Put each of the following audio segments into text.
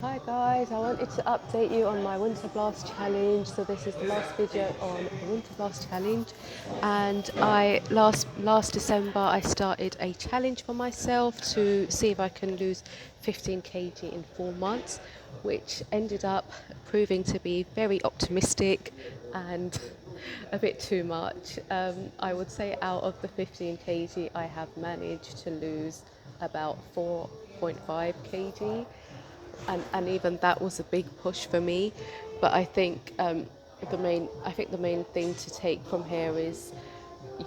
Hi guys, I wanted to update you on my Winter Blast challenge. So this is the last video on the Winter Blast challenge, and I last December I started a challenge for myself to see if I can lose 15 kg in 4 months, which ended up proving to be very optimistic and a bit too much. I would say out of the 15 kg I have managed to lose about 4.5 kg, and even that was a big push for me. But I think the main thing to take from here is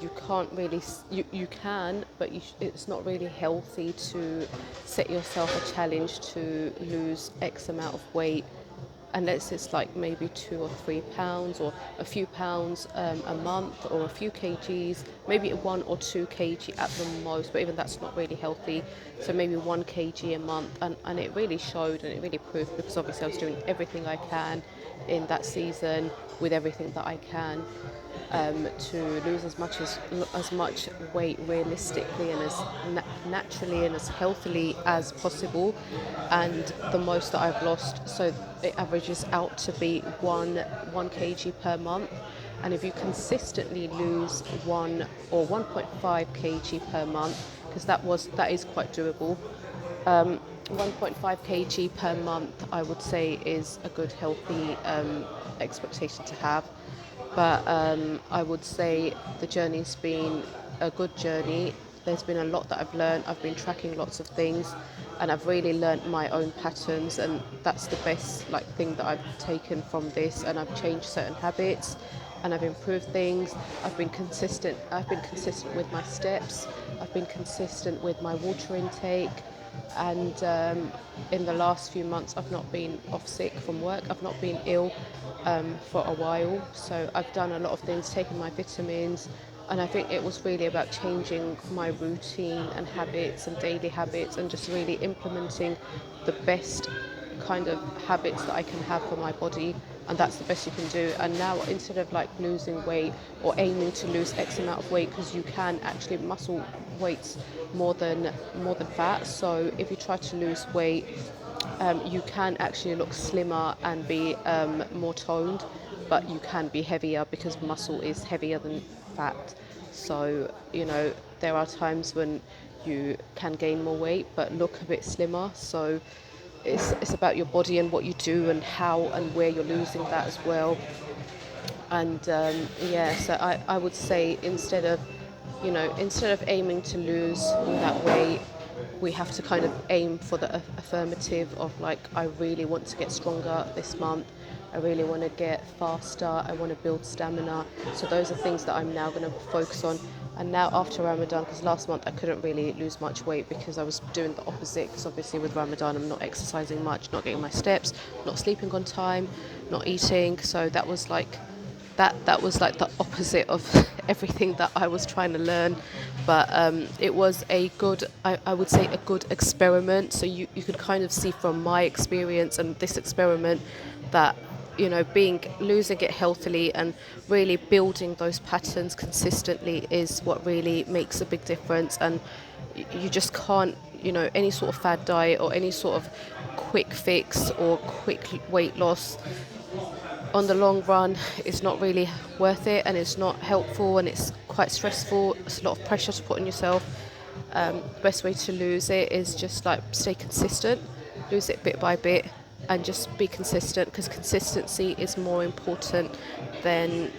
you can't really you can, but it's not really healthy to set yourself a challenge to lose X amount of weight unless it's like maybe 2 or 3 pounds or a few pounds a month, or a few kgs, maybe 1 or 2 kg at the most, but even that's not really healthy. So maybe 1 kg a month, and it really showed and it really proved, because obviously I was doing everything I can in that season with everything that I can, to lose as much weight realistically and as naturally and as healthily as possible. And the most that I've lost, so it averages out to be one kg per month. And if you consistently lose 1 or 1.5 kg per month, because that is quite doable. 1.5 kg per month, I would say, is a good healthy expectation to have. But I would say the journey's been a good journey. There's been a lot that I've learned. I've been tracking lots of things, and I've really learned my own patterns, and that's the best thing that I've taken from this. And I've changed certain habits, and I've improved things. I've been consistent. I've been consistent with my steps. I've been consistent with my water intake. And in the last few months, I've not been off sick from work. I've not been ill for a while. So I've done a lot of things, taken my vitamins, and I think it was really about changing my routine and habits and daily habits, and just really implementing the best kind of habits that I can have for my body, and that's the best you can do. And now, instead of losing weight or aiming to lose X amount of weight, because you can actually muscle weights more than fat. So if you try to lose weight, you can actually look slimmer and be more toned, but you can be heavier, because muscle is heavier than fat. So there are times when you can gain more weight but look a bit slimmer. So it's about your body and what you do and how and where you're losing that as well. And so I would say, instead of aiming to lose all that weight, we have to kind of aim for the affirmative of I really want to get stronger this month. I really want to get faster. I want to build stamina. So those are things that I'm now going to focus on. And now, after Ramadan, because last month I couldn't really lose much weight because I was doing the opposite, because obviously with Ramadan I'm not exercising much, not getting my steps, not sleeping on time, not eating. So that was like the opposite of everything that I was trying to learn. But it was I would say a good experiment. So you could kind of see from my experience and this experiment that losing it healthily and really building those patterns consistently is what really makes a big difference. And you just can't, any sort of fad diet or any sort of quick fix or quick weight loss, on the long run, it's not really worth it, and it's not helpful, and it's quite stressful. It's a lot of pressure to put on yourself. Best way to lose it is just stay consistent, lose it bit by bit, and just be consistent, because consistency is more important than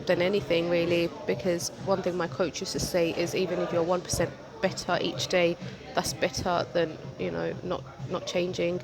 anything really. Because one thing my coach used to say is, even if you're 1% better each day, that's better than not changing.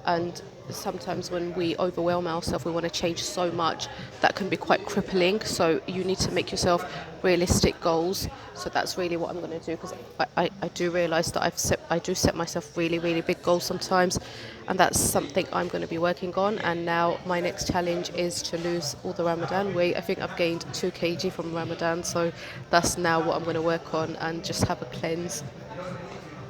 And sometimes when we overwhelm ourselves, we want to change so much, that can be quite crippling. So you need to make yourself realistic goals. So that's really what I'm going to do, because I do realise that I do set myself really, really big goals sometimes, and that's something I'm going to be working on. And now my next challenge is to lose all the Ramadan weight. I think I've gained 2 kg from Ramadan, so that's now what I'm going to work on, and just have a cleanse.